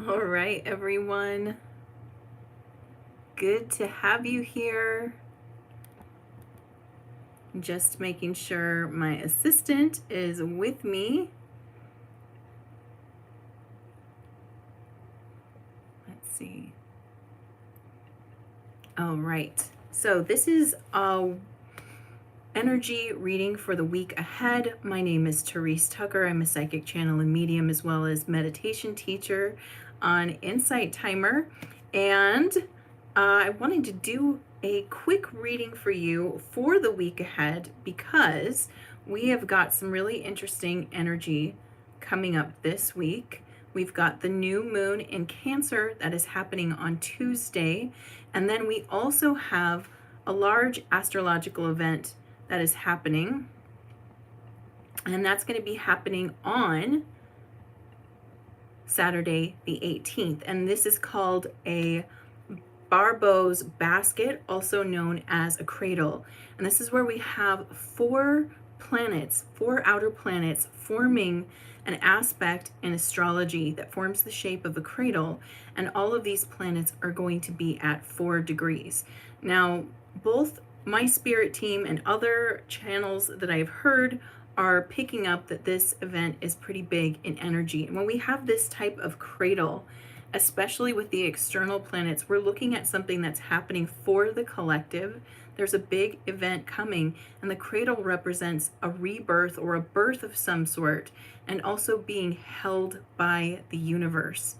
All right, everyone. Good to have you here. Just making sure my assistant is with me. Let's see. All right. So this is a energy reading for the week ahead. My name is Therese Tucker. I'm a psychic channel and medium, as well as meditation teacher on Insight Timer. And I wanted to do a quick reading for you for the week ahead because we have got some really interesting energy coming up this week. We've got the new moon in Cancer that is happening on Tuesday. And then we also have a large astrological event that is happening. And that's going to be happening on Saturday the 18th. And this is called a Barbo's basket, also known as a cradle. And this is where we have four outer planets forming an aspect in astrology that forms the shape of a cradle. And all of these planets are going to be at 4 degrees. Now, both my spirit team and other channels that I've heard are picking up that this event is pretty big in energy. And when we have this type of cradle, especially with the external planets, we're looking at something that's happening for the collective. There's a big event coming, and the cradle represents a rebirth or a birth of some sort, and also being held by the universe.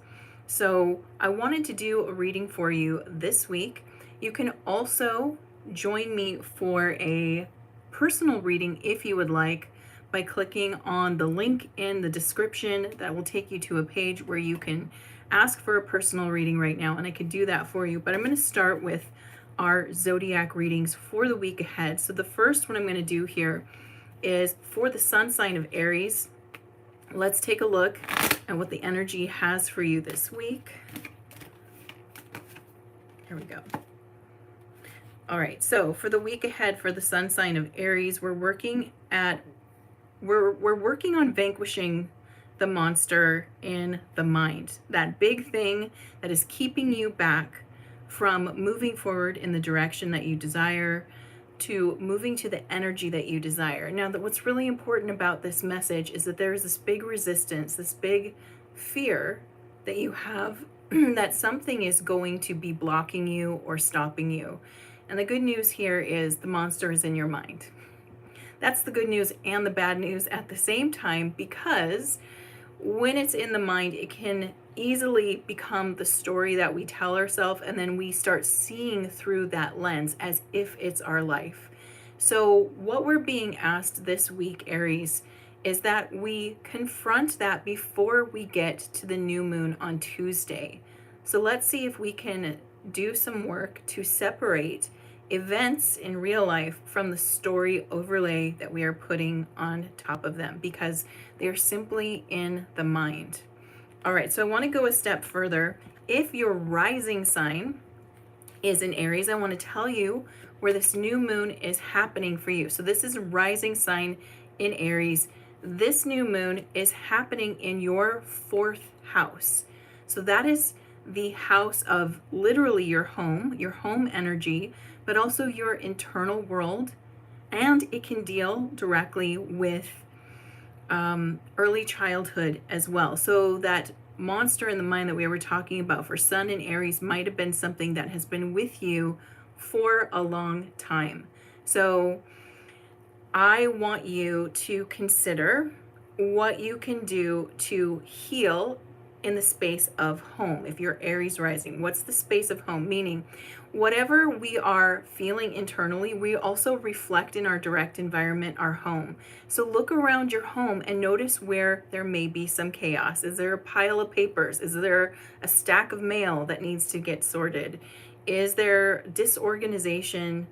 So I wanted to do a reading for you this week. You can also join me for a personal reading if you would like by clicking on the link in the description. That will take you to a page where you can ask for a personal reading right now, and I could do that for you. But I'm going to start with our zodiac readings for the week ahead. So the first one I'm going to do here is for the sun sign of Aries. Let's take a look at what the energy has for you this week. Here we go. All right, so for the week ahead for the sun sign of Aries, we're working on vanquishing the monster in the mind, that big thing that is keeping you back from moving forward in the direction that you desire, to moving to the energy that you desire. Now, what's really important about this message is that there is this big resistance, this big fear that you have that something is going to be blocking you or stopping you. And the good news here is the monster is in your mind. That's the good news and the bad news at the same time, because when it's in the mind, it can easily become the story that we tell ourselves, and then we start seeing through that lens as if it's our life. So what we're being asked this week, Aries, is that we confront that before we get to the new moon on Tuesday. So let's see if we can do some work to separate events in real life from the story overlay that we are putting on top of them, because they are simply in the mind. All right, so I want to go a step further. If your rising sign is in Aries, I want to tell you where this new moon is happening for you. So this is a rising sign in Aries. This new moon is happening in your 4th house. So that is the house of literally your home energy, but also your internal world. And it can deal directly with early childhood as well. So that monster in the mind that we were talking about for Sun and Aries might have been something that has been with you for a long time. So I want you to consider what you can do to heal in the space of home. If you're Aries rising, what's the space of home? Meaning, whatever we are feeling internally, we also reflect in our direct environment, our home. So look around your home and notice where there may be some chaos. Is there a pile of papers? Is there a stack of mail that needs to get sorted? Is there disorganization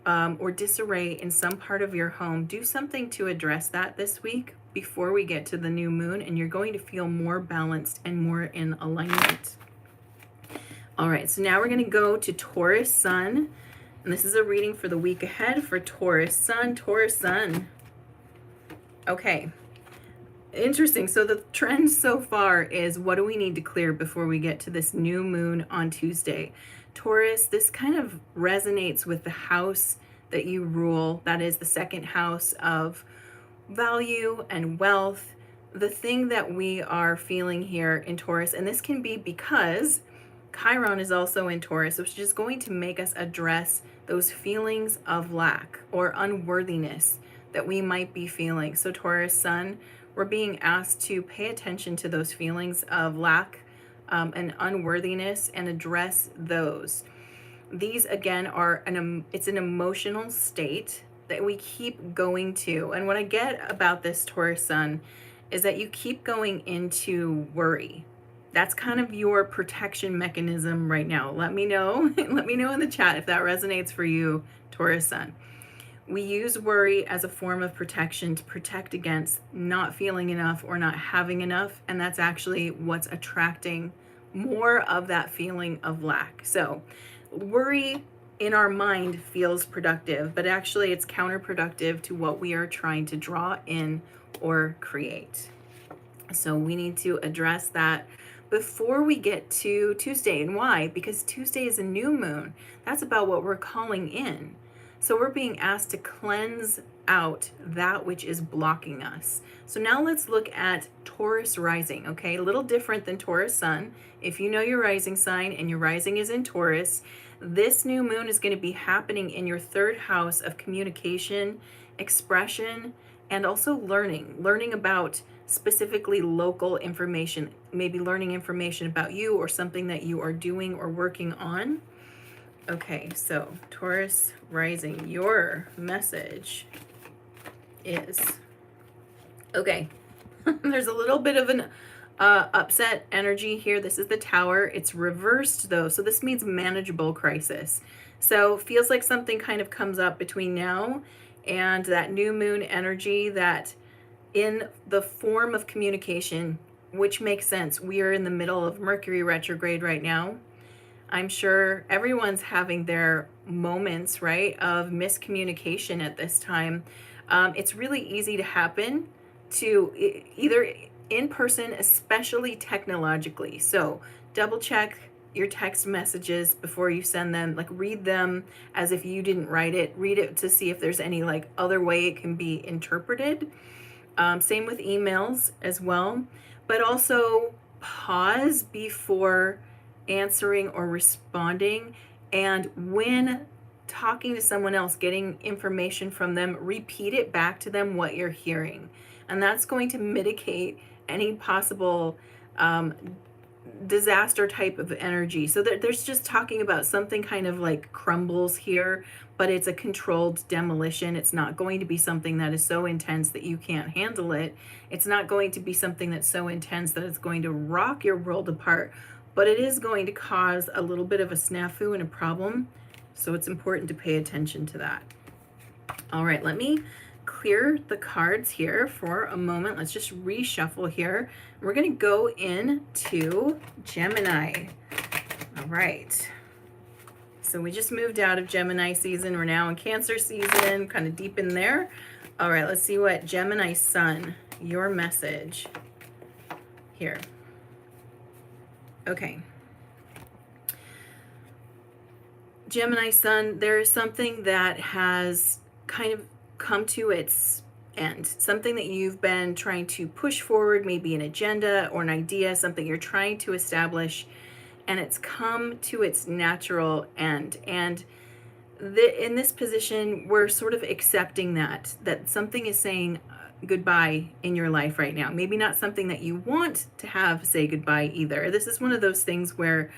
or disarray in some part of your home? Do something to address that this week before we get to the new moon, and you're going to feel more balanced and more in alignment. All right, so now we're going to go to Taurus Sun, and this is a reading for the week ahead for Taurus Sun. Okay, Interesting. So the trend so far is, what do we need to clear before we get to this new moon on Tuesday? Taurus, this kind of resonates with the house that you rule. That is the second house of value and wealth. The thing that we are feeling here in Taurus, and this can be because Chiron is also in Taurus, which is going to make us address those feelings of lack or unworthiness that we might be feeling. So Taurus Sun, we're being asked to pay attention to those feelings of lack and unworthiness and address those. These again are it's an emotional state that we keep going to. And what I get about this Taurus Sun is that you keep going into worry. That's kind of your protection mechanism right now. Let me know. Let me know in the chat if that resonates for you, Taurus Sun. We use worry as a form of protection to protect against not feeling enough or not having enough. And that's actually what's attracting more of that feeling of lack. So worry in our mind feels productive, but actually it's counterproductive to what we are trying to draw in or create. So we need to address that before we get to Tuesday. And why? Because Tuesday is a new moon. That's about what we're calling in. So we're being asked to cleanse out that which is blocking us. So now let's look at Taurus rising, okay? A little different than Taurus sun. If you know your rising sign and your rising is in Taurus, this new moon is going to be happening in your third house of communication, expression, and also learning about specifically local information, maybe learning information about you or something that you are doing or working on. Okay, so Taurus rising, your message is, okay, there's a little bit of an upset energy here. This is the Tower. It's reversed though, so this means manageable crisis. So feels like something kind of comes up between now and that new moon energy, that in the form of communication, which makes sense. We are in the middle of Mercury retrograde right now. I'm sure everyone's having their moments, right, of miscommunication at this time. It's really easy to happen to either in person, especially technologically. So double check your text messages before you send them, like read them as if you didn't write it, read it to see if there's any like other way it can be interpreted. Same with emails as well, but also pause before answering or responding. And when talking to someone else, getting information from them, repeat it back to them what you're hearing. And that's going to mitigate any possible disaster type of energy. So there's just talking about something kind of like crumbles here, but it's a controlled demolition. It's not going to be something that is so intense that you can't handle it. It's not going to be something that's so intense that it's going to rock your world apart, but it is going to cause a little bit of a snafu and a problem. So it's important to pay attention to that. All right, let me clear the cards here for a moment. Let's just reshuffle here. We're going to go into Gemini. All right. So we just moved out of Gemini season. We're now in Cancer season, kind of deep in there. All right, let's see what Gemini Sun, your message here. Okay. Gemini Sun, there is something that has kind of come to its end, something that you've been trying to push forward, maybe an agenda or an idea, something you're trying to establish, and it's come to its natural end. And in this position, we're sort of accepting that something is saying goodbye in your life right now. Maybe not something that you want to have say goodbye either. This is one of those things where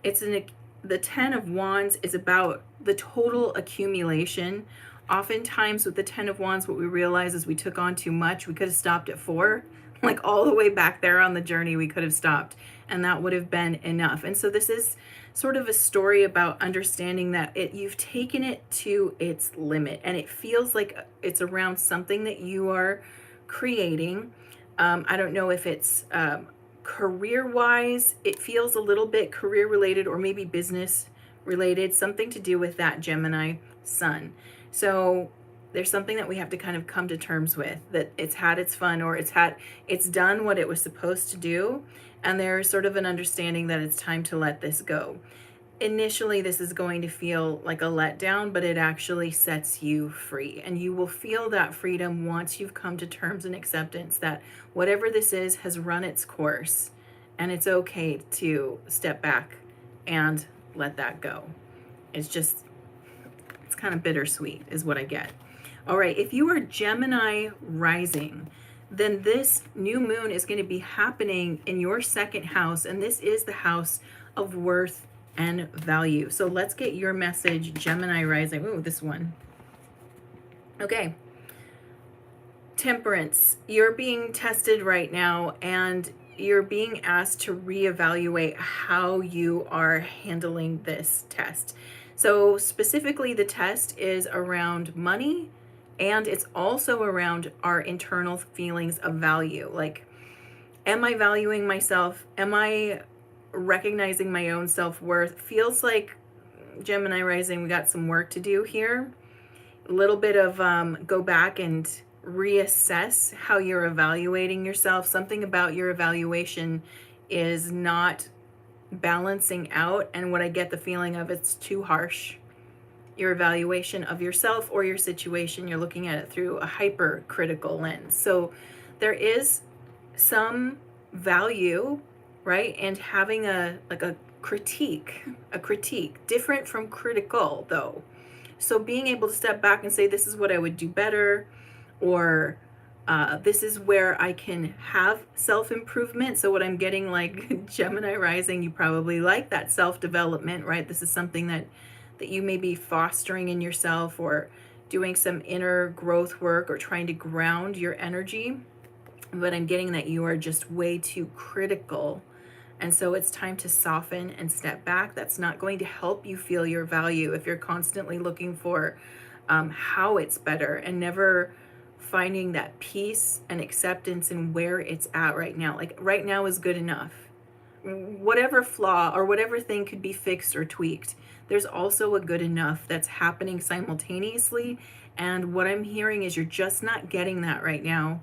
the 10 of Wands is about the total accumulation. Oftentimes with the 10 of Wands, what we realize is we took on too much. We could have stopped at 4, like all the way back there on the journey, we could have stopped, and that would have been enough. And so this is sort of a story about understanding that you've taken it to its limit, and it feels like it's around something that you are creating. I don't know if it's career-wise. It feels a little bit career-related or maybe business-related, something to do with that Gemini Sun. So There's something that we have to kind of come to terms with, that it's had its fun, or it's done what it was supposed to do, and there's sort of an understanding that it's time to let this go. Initially, this is going to feel like a letdown, but it actually sets you free, and you will feel that freedom once you've come to terms and acceptance that whatever this is has run its course, and it's okay to step back and let that go. It's kind of bittersweet is what I get. All right, if you are Gemini rising, then this new moon is going to be happening in your second house, and this is the house of worth and value. So let's get your message, Gemini rising. Ooh, this one. Okay. Temperance, you're being tested right now, and you're being asked to reevaluate how you are handling this test. So specifically, the test is around money, and it's also around our internal feelings of value. Like, am I valuing myself? Am I recognizing my own self-worth? Feels like, Gemini rising, we got some work to do here. A little bit of go back and reassess how you're evaluating yourself. Something about your evaluation is not balancing out, and what I get the feeling of, it's too harsh. Your evaluation of yourself or your situation, you're looking at it through a hypercritical lens. So there is some value, right, and having a critique, different from critical though. So being able to step back and say, this is what I would do better, or this is where I can have self-improvement. So what I'm getting, like, Gemini rising, you probably like that self-development, right? This is something that you may be fostering in yourself, or doing some inner growth work, or trying to ground your energy. But I'm getting that you are just way too critical. And so it's time to soften and step back. That's not going to help you feel your value if you're constantly looking for how it's better, and never finding that peace and acceptance in where it's at right now. Like, right now is good enough. Whatever flaw or whatever thing could be fixed or tweaked, there's also a good enough that's happening simultaneously. And what I'm hearing is you're just not getting that right now.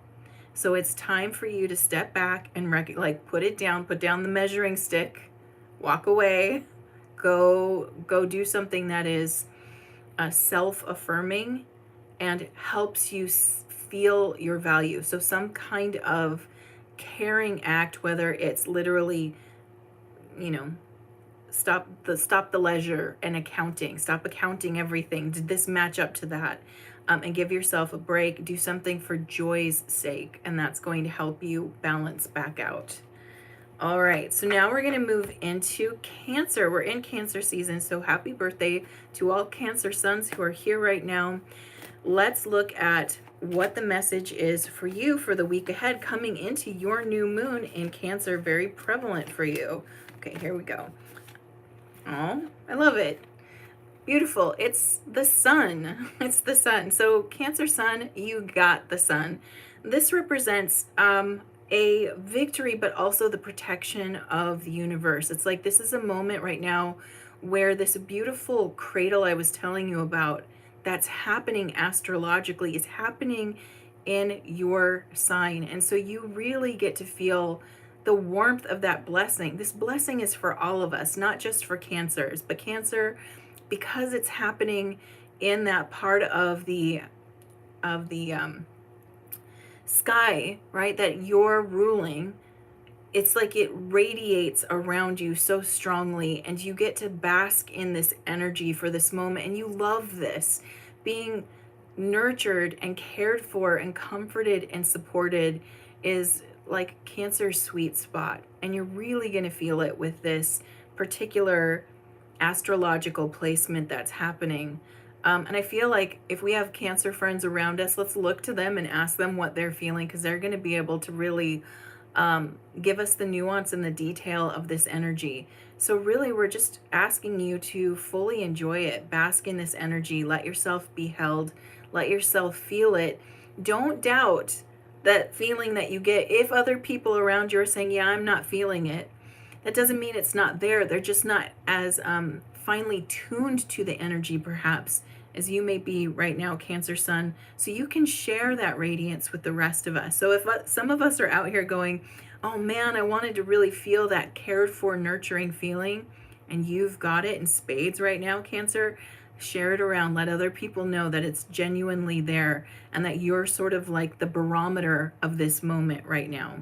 So it's time for you to step back and put it down, put down the measuring stick, walk away, go do something that is self-affirming and helps you feel your value. So some kind of caring act, whether it's literally, stop the leisure and accounting, stop accounting everything. Did this match up to that? And give yourself a break. Do something for joy's sake, and that's going to help you balance back out. All right, so now we're going to move into Cancer. We're in Cancer season, so happy birthday to all Cancer suns who are here right now. Let's look at what the message is for you for the week ahead, coming into your new moon in Cancer, very prevalent for you. Okay, here we go. Oh, I love it. Beautiful. It's the sun. It's the sun. So Cancer sun, you got the sun. This represents a victory, but also the protection of the universe. It's like this is a moment right now where this beautiful cradle I was telling you about, that's happening astrologically, is happening in your sign. And so you really get to feel the warmth of that blessing. This blessing is for all of us, not just for Cancers, but Cancer, because it's happening in that part of the sky, right, that you're ruling. It's like it radiates around you so strongly, and you get to bask in this energy for this moment, and you love this. Being nurtured and cared for and comforted and supported is like Cancer's sweet spot, and you're really going to feel it with this particular astrological placement that's happening. And I feel like if we have Cancer friends around us, let's look to them and ask them what they're feeling, because they're going to be able to really give us the nuance and the detail of this energy. So really, we're just asking you to fully enjoy it, bask in this energy, let yourself be held, let yourself feel it. Don't doubt that feeling that you get. If other people around you are saying, yeah, I'm not feeling it, that doesn't mean it's not there. They're just not as finely tuned to the energy, perhaps, as you may be right now, Cancer Sun, so you can share that radiance with the rest of us. So if some of us are out here going, oh man, I wanted to really feel that cared for, nurturing feeling, and you've got it in spades right now, Cancer, share it around. Let other people know that it's genuinely there and that you're sort of like the barometer of this moment right now.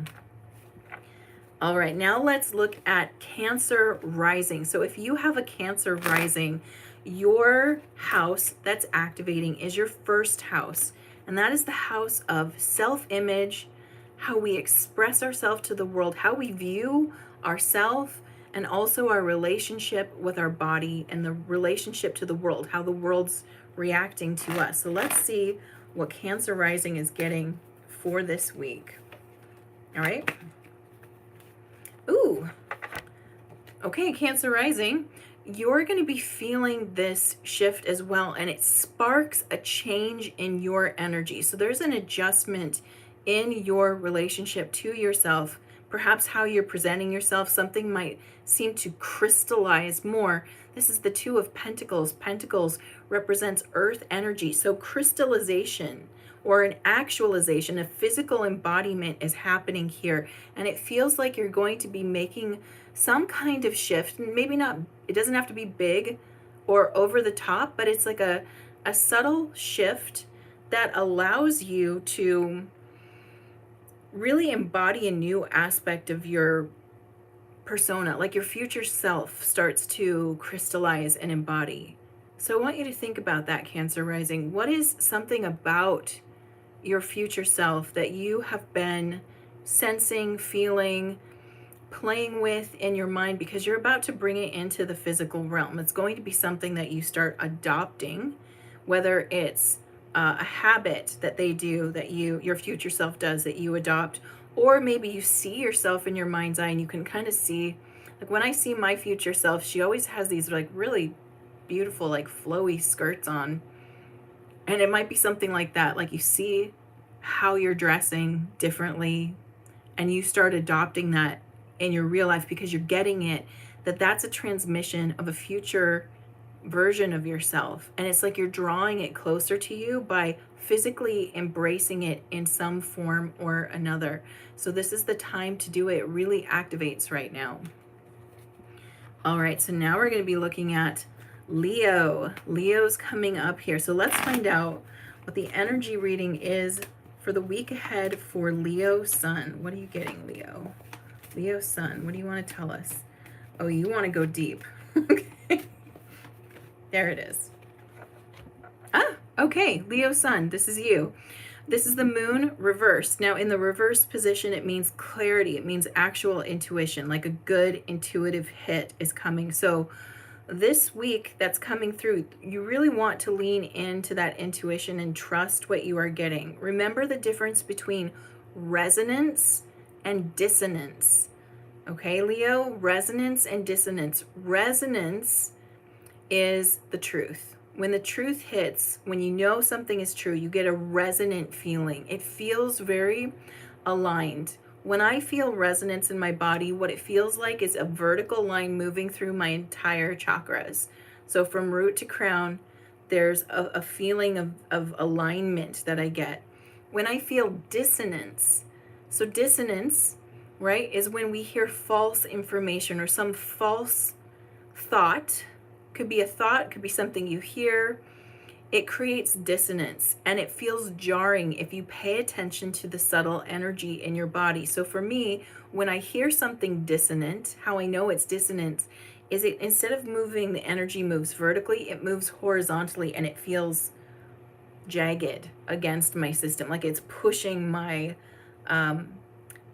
All right, now let's look at Cancer rising. So if you have a Cancer rising, your house that's activating is your first house, and that is the house of self-image, how we express ourselves to the world, how we view ourselves, and also our relationship with our body and the relationship to the world, how the world's reacting to us. So let's see what Cancer rising is getting for this week. All right. Ooh. Okay, Cancer rising, you're going to be feeling this shift as well, and it sparks a change in your energy. So there's an adjustment in your relationship to yourself, perhaps how you're presenting yourself. Something might seem to crystallize more. This is the Two of Pentacles. Pentacles represents earth energy. So crystallization or an actualization, a physical embodiment is happening here. And it feels like you're going to be making some kind of shift. Maybe not, it doesn't have to be big or over the top, but it's like a subtle shift that allows you to really embody a new aspect of your persona, like your future self starts to crystallize and embody. So I want you to think about that, Cancer rising. What is something about your future self that you have been sensing, feeling, playing with in your mind, because you're about to bring it into the physical realm? It's going to be something that you start adopting, whether it's a habit that they do, that your future self does, that you adopt, or maybe you see yourself in your mind's eye and you can kind of see, like when I see my future self, she always has these like really beautiful, like flowy skirts on. And it might be something like that. Like you see how you're dressing differently and you start adopting that in your real life because you're getting it, that that's a transmission of a future version of yourself. And it's like you're drawing it closer to you by physically embracing it in some form or another. So this is the time to do it. It really activates right now. All right, so now we're going to be looking at Leo. Leo's coming up here. So let's find out what the energy reading is for the week ahead for Leo Sun. What are you getting, Leo? Leo Sun, what do you want to tell us? Oh, you want to go deep. Okay. There it is. Ah, okay, Leo Sun, this is you. This is the moon reversed. Now in the reverse position, it means clarity. It means actual intuition, like a good intuitive hit is coming. So this week that's coming through, you really want to lean into that intuition and trust what you are getting. Remember the difference between resonance and dissonance. Okay, Leo, resonance and dissonance. Resonance is the truth. When the truth hits, when you know something is true, you get a resonant feeling. It feels very aligned. When I feel resonance in my body, what it feels like is a vertical line moving through my entire chakras. So from root to crown, there's a feeling of alignment that I get. When I feel dissonance, so dissonance, right, is when we hear false information or some false thought. Could be a thought, could be something you hear. It creates dissonance and it feels jarring if you pay attention to the subtle energy in your body. So for me, when I hear something dissonant, how I know it's dissonant is it instead of moving, the energy moves vertically, it moves horizontally and it feels jagged against my system. Like it's pushing my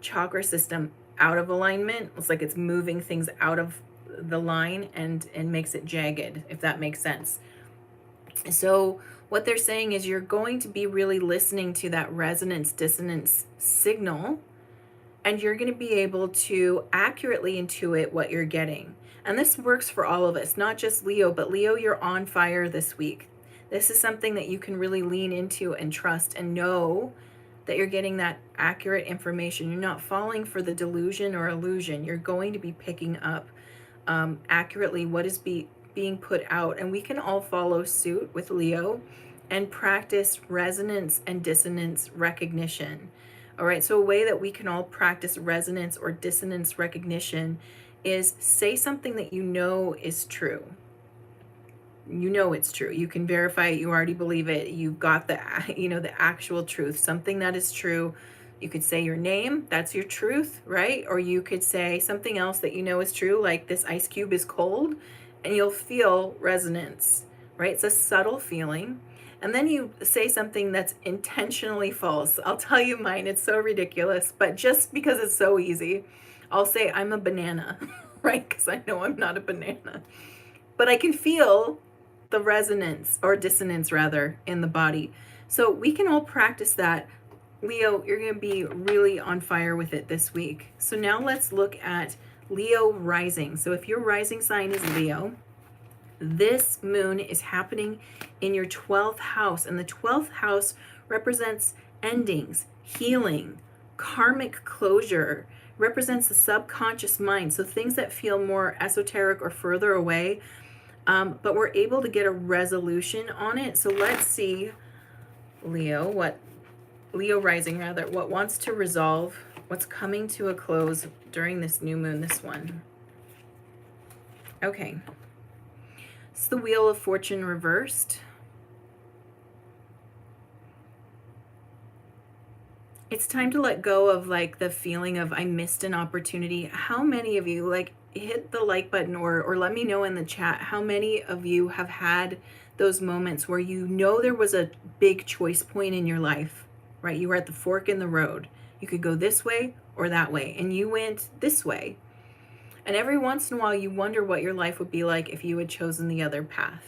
chakra system out of alignment. It's like it's moving things out of the line and makes it jagged, if that makes sense. So what they're saying is you're going to be really listening to that resonance dissonance signal, and you're going to be able to accurately intuit what you're getting. And this works for all of us, not just Leo, but Leo, you're on fire this week. This is something that you can really lean into and trust and know that you're getting that accurate information. You're not falling for the delusion or illusion. You're going to be picking up accurately what is being put out, and we can all follow suit with Leo and practice resonance and dissonance recognition. All right, so a way that we can all practice resonance or dissonance recognition is say something that you know is true. You know it's true. You can verify it. You already believe it. You've got the, the actual truth, something that is true. You could say your name, that's your truth, right? Or you could say something else that you know is true, like this ice cube is cold, and you'll feel resonance, right? It's a subtle feeling. And then you say something that's intentionally false. I'll tell you mine, it's so ridiculous, but just because it's so easy, I'll say I'm a banana, right? Because I know I'm not a banana. But I can feel the resonance or dissonance rather in the body. So we can all practice that. Leo, you're going to be really on fire with it this week. So now let's look at Leo rising. So if your rising sign is Leo, this moon is happening in your 12th house, and the 12th house represents endings, healing, karmic closure, represents the subconscious mind. So things that feel more esoteric or further away, but we're able to get a resolution on it. So let's see, Leo rising rather, what wants to resolve, what's coming to a close during this new moon, this one. Okay. It's the Wheel of Fortune reversed. It's time to let go of like the feeling of I missed an opportunity. How many of you, like, hit the like button or let me know in the chat, how many of you have had those moments where you know there was a big choice point in your life, right? You were at the fork in the road. You could go this way or that way, and you went this way. And every once in a while you wonder what your life would be like if you had chosen the other path.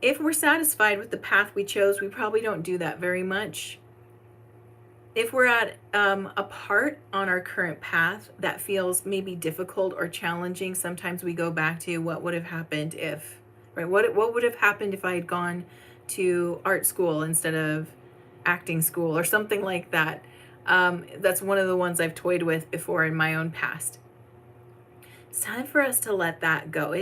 If we're satisfied with the path we chose, we probably don't do that very much. If we're at a part on our current path that feels maybe difficult or challenging, sometimes we go back to what would have happened if, right? What would have happened if I had gone to art school instead of acting school or something like that. That's one of the ones I've toyed with before in my own past. It's time for us to let that go.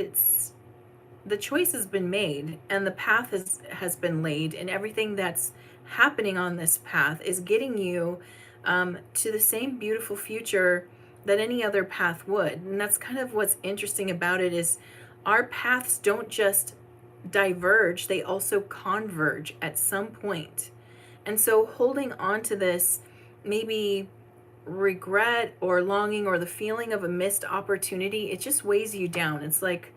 The choice has been made and the path has been laid, and everything that's happening on this path is getting you to the same beautiful future that any other path would. And that's kind of what's interesting about it, is our paths don't just diverge, they also converge at some point. And so holding on to this maybe regret or longing or the feeling of a missed opportunity, it just weighs you down. It's like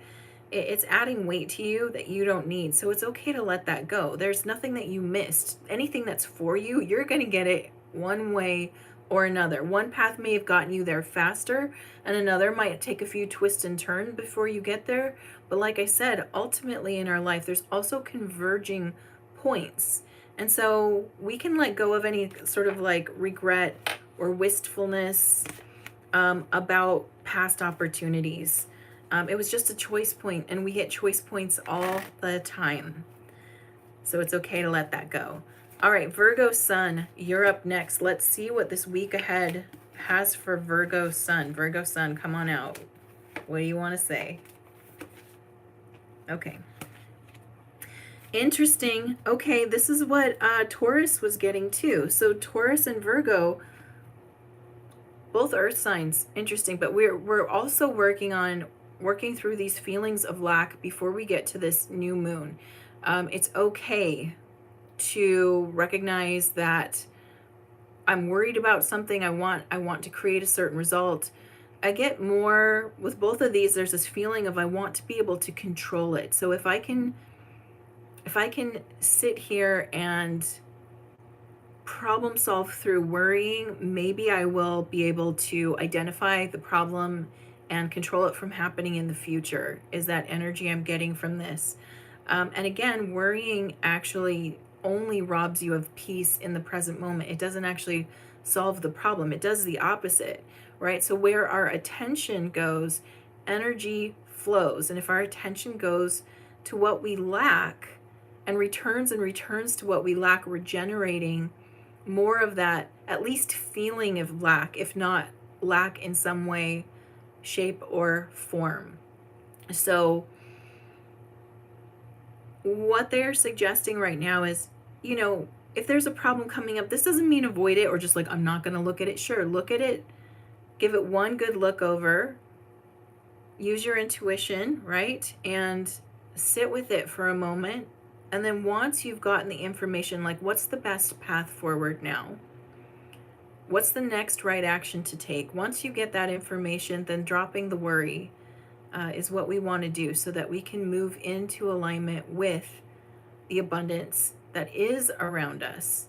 it's adding weight to you that you don't need. So it's okay to let that go. There's nothing that you missed. Anything that's for you, you're going to get it one way or another. One path may have gotten you there faster, and another might take a few twists and turns before you get there. But like I said, ultimately in our life, there's also converging points. And so we can let go of any sort of like regret or wistfulness about past opportunities. It was just a choice point, and we hit choice points all the time. So it's okay to let that go. All right, Virgo Sun, you're up next. Let's see what this week ahead has for Virgo Sun. Virgo Sun, come on out. What do you want to say? Okay. Interesting. Okay, this is what Taurus was getting too. So Taurus and Virgo, both earth signs. Interesting. But we're also working through these feelings of lack before we get to this new moon. It's okay to recognize that I'm worried about something. I want to create a certain result. I get more with both of these. There's this feeling of I want to be able to control it. So if I can sit here and problem solve through worrying, maybe I will be able to identify the problem and control it from happening in the future, is that energy I'm getting from this. And again, worrying actually only robs you of peace in the present moment. It doesn't actually solve the problem. It does the opposite, right? So where our attention goes, energy flows. And if our attention goes to what we lack and returns to what we lack, we're generating more of that, at least feeling of lack, if not lack in some way, shape, or form. So what they're suggesting right now is, if there's a problem coming up, this doesn't mean avoid it or just like, I'm not going to look at it. Sure, look at it, give it one good look over, use your intuition, right? And sit with it for a moment. And then once you've gotten the information, like, what's the best path forward now? What's the next right action to take? Once you get that information, then dropping the worry is what we want to do so that we can move into alignment with the abundance that is around us.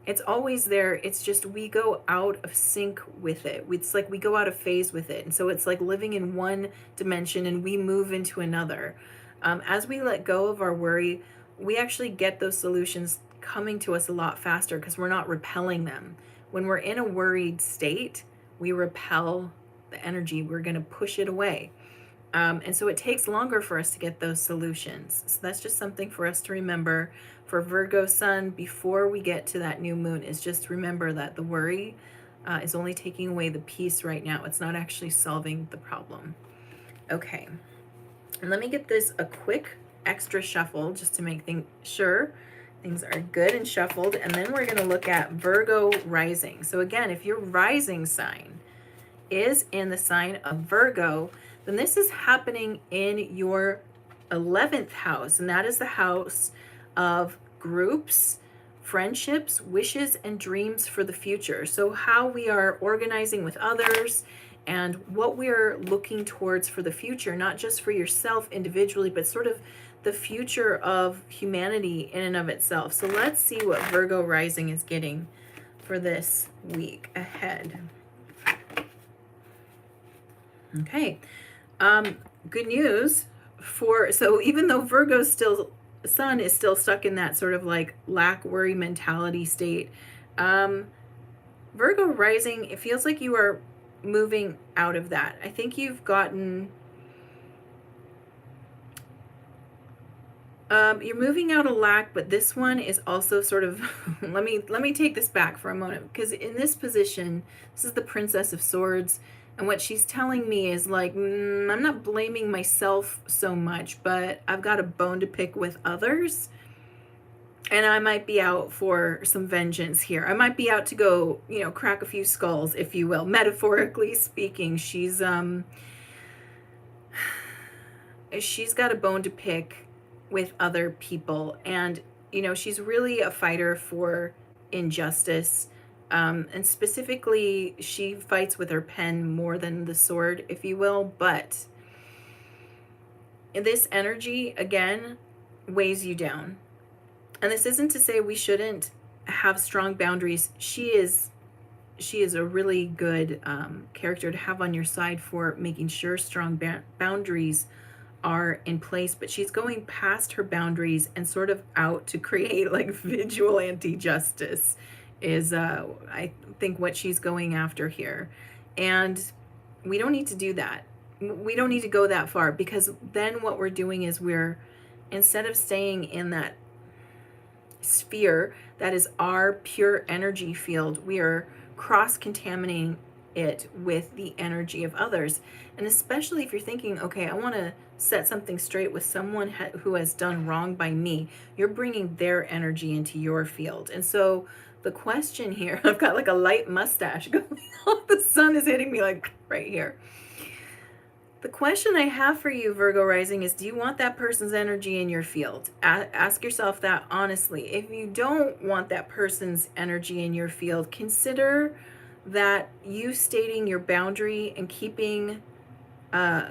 It's always there. It's just we go out of sync with it. It's like we go out of phase with it. And so it's like living in one dimension and we move into another. As we let go of our worry, we actually get those solutions coming to us a lot faster because we're not repelling them. When we're in a worried state, we repel the energy. We're going to push it away. And so it takes longer for us to get those solutions. So that's just something for us to remember for Virgo sun before we get to that new moon, is just remember that the worry is only taking away the peace right now. It's not actually solving the problem. Okay. And let me get this a quick extra shuffle just to make sure things are good and shuffled. And then we're going to look at Virgo rising. So again, if your rising sign is in the sign of Virgo, then this is happening in your 11th house, and that is the house of groups, friendships, wishes, and dreams for the future. So how we are organizing with others and what we're looking towards for the future, not just for yourself individually, but sort of the future of humanity in and of itself. So let's see what Virgo rising is getting for this week ahead. Okay. Good news so even though Virgo's sun is still stuck in that sort of like lack worry mentality state, Virgo rising, it feels like you are moving out of that. I think you've gotten, you're moving out of lack, but this one is also sort of, let me take this back for a moment, because in this position, this is the Princess of Swords. And what she's telling me is like, I'm not blaming myself so much, but I've got a bone to pick with others. And I might be out for some vengeance here. I might be out to go, crack a few skulls, if you will. Metaphorically speaking, she's got a bone to pick with other people. And, she's really a fighter for injustice. And specifically, she fights with her pen more than the sword, if you will. But this energy, again, weighs you down. And this isn't to say we shouldn't have strong boundaries. She is a really good character to have on your side for making sure strong boundaries are in place. But she's going past her boundaries and sort of out to create like vigilante justice is I think what she's going after here. And we don't need to do that. We don't need to go that far, because then what we're doing is instead of staying in that sphere that is our pure energy field, we are cross-contaminating it with the energy of others. And especially if you're thinking, okay, I want to set something straight with someone who has done wrong by me, you're bringing their energy into your field. And so the question here, I've got like a light mustache going on. The sun is hitting me like right here. The question I have for you, Virgo rising, is do you want that person's energy in your field? Ask yourself that honestly. If you don't want that person's energy in your field, consider that you stating your boundary and keeping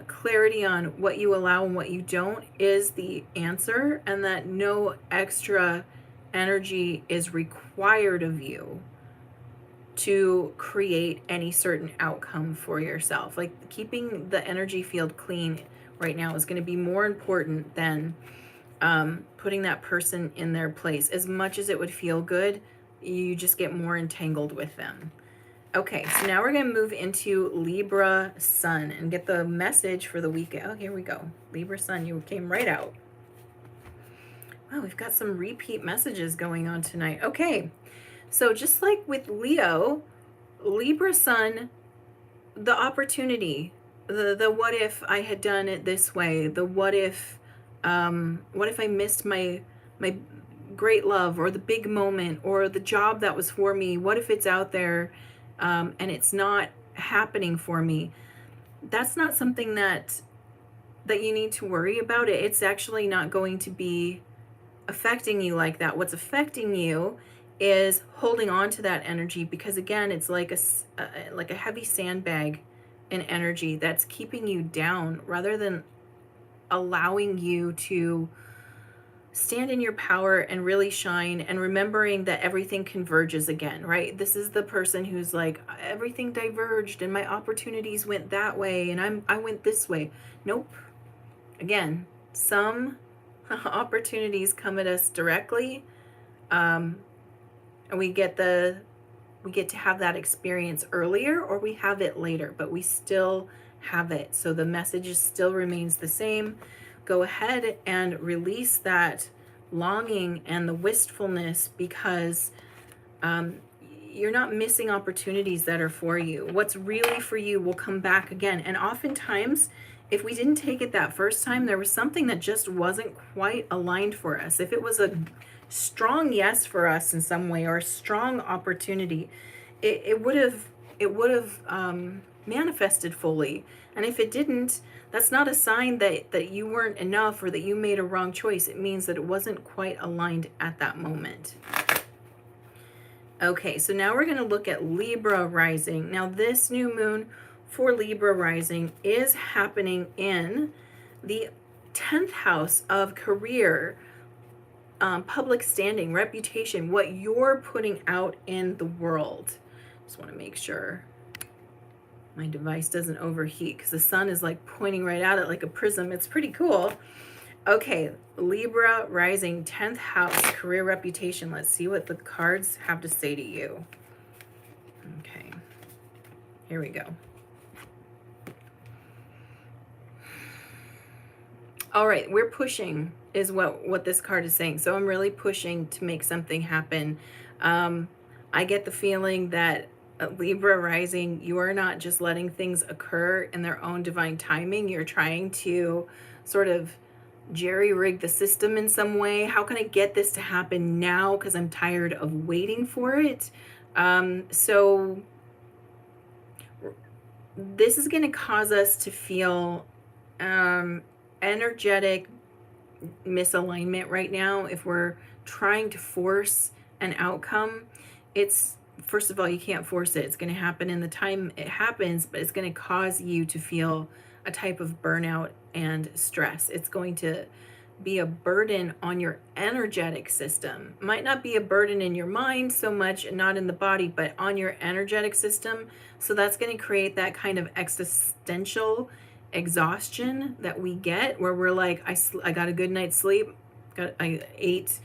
clarity on what you allow and what you don't is the answer, and that no extra energy is required of you to create any certain outcome for yourself. Like keeping the energy field clean right now is going to be more important than putting that person in their place. As much as it would feel good, you just get more entangled with them. Okay, so now we're going to move into Libra sun and get the message for the week. Oh, here we go. Libra sun, you came right out. Wow, we've got some repeat messages going on tonight. Okay, so just like with Leo, Libra sun, the opportunity, the what if I had done it this way, the what if I missed my great love, or the big moment, or the job that was for me, what if it's out there, and it's not happening for me. That's not something that you need to worry about. It's actually not going to be affecting you like that. What's affecting you is holding on to that energy, because again, it's like a heavy sandbag in energy that's keeping you down, rather than allowing you to stand in your power and really shine, and remembering that everything converges again, right? This is the person who's like, everything diverged and my opportunities went that way and I went this way. Nope. Again, some opportunities come at us directly, and we get to have that experience earlier, or we have it later, but we still have it. So the message still remains the same. Go ahead and release that longing and the wistfulness, because you're not missing opportunities that are for you. What's really for you will come back again. And oftentimes, if we didn't take it that first time, there was something that just wasn't quite aligned for us. If it was a strong yes for us in some way, or a strong opportunity, it would have manifested fully. And if it didn't, that's not a sign that you weren't enough, or that you made a wrong choice. It means that it wasn't quite aligned at that moment. Okay, so now we're going to look at Libra rising. Now this new moon for Libra rising is happening in the 10th house of career, public standing, reputation, what you're putting out in the world. Just want to make sure my device doesn't overheat, because the sun is like pointing right at it like a prism. It's pretty cool. Okay, Libra rising, 10th house, career, reputation. Let's see what the cards have to say to you. Okay, here we go. All right, we're pushing is what this card is saying. So I'm really pushing to make something happen. I get the feeling that Libra rising, you are not just letting things occur in their own divine timing. You're trying to sort of jerry-rig the system in some way. How can I get this to happen now? Because I'm tired of waiting for it. So this is going to cause us to feel energetic misalignment right now. If we're trying to force an outcome, it's, first of all, you can't force it. It's going to happen in the time it happens, but it's going to cause you to feel a type of burnout and stress. It's going to be a burden on your energetic system. Might not be a burden in your mind so much, and not in the body, but on your energetic system. So that's going to create that kind of existential exhaustion that we get, where we're like, I got a good night's sleep, I ate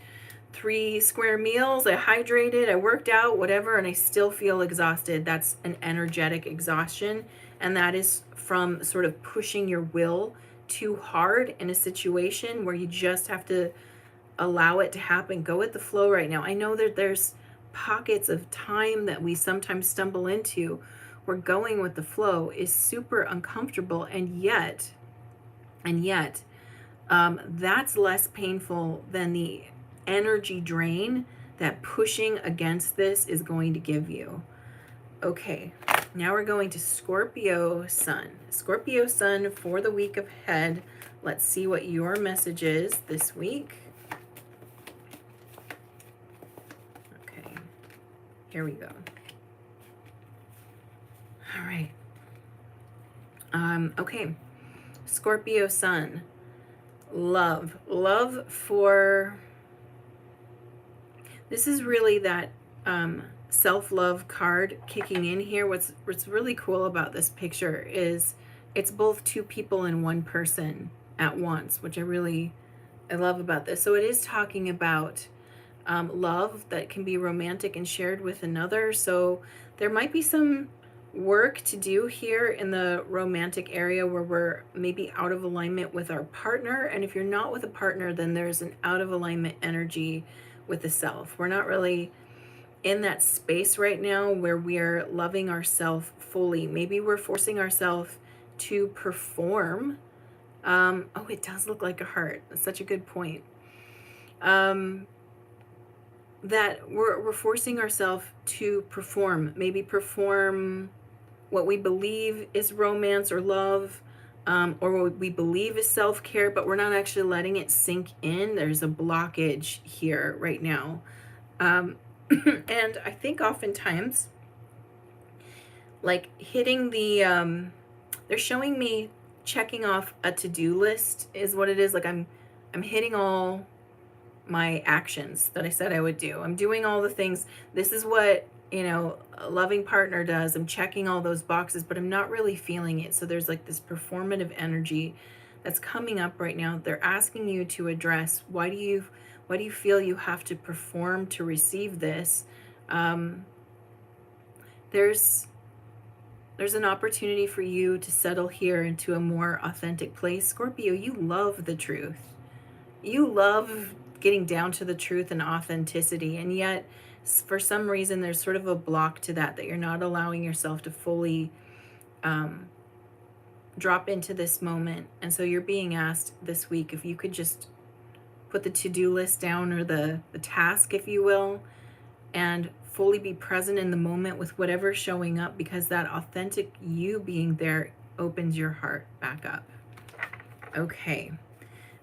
3 square meals, I hydrated, I worked out, whatever, and I still feel exhausted. That's an energetic exhaustion, and that is from sort of pushing your will too hard in a situation where you just have to allow it to happen. Go with the flow right now. I know that there's pockets of time that we sometimes stumble into where going with the flow is super uncomfortable, and yet that's less painful than the energy drain that pushing against this is going to give you. Okay, now we're going to Scorpio Sun. Scorpio Sun for the week ahead. Let's see what your message is this week. Okay, here we go. All right. Okay, Scorpio Sun. Love for, this is really that self-love card kicking in here. What's really cool about this picture is it's both two people and one person at once, which I love about this. So it is talking about love that can be romantic and shared with another. So there might be some work to do here in the romantic area where we're maybe out of alignment with our partner. And if you're not with a partner, then there's an out of alignment energy with the self. We're not really in that space right now where we're loving ourselves fully. Maybe we're forcing ourselves to perform. Oh, it does look like a heart. That's such a good point. That we're forcing ourselves to perform, maybe perform what we believe is romance or love, or what we believe is self-care, but we're not actually letting it sink in. There's a blockage here right now. And I think oftentimes, like hitting the, they're showing me checking off a to-do list is what it is. Like I'm hitting all my actions that I said I would do. I'm doing all the things. This is what, a loving partner does. I'm checking all those boxes, but I'm not really feeling it. So there's like this performative energy that's coming up right now. They're asking you to address, why do you feel you have to perform to receive this? There's an opportunity for you to settle here into a more authentic place. Scorpio, you love the truth. You love getting down to the truth and authenticity, and yet for some reason there's sort of a block to that you're not allowing yourself to fully drop into this moment. And so you're being asked this week if you could just put the to-do list down, or the task, if you will, and fully be present in the moment with whatever's showing up, because that authentic you being there opens your heart back up. Okay.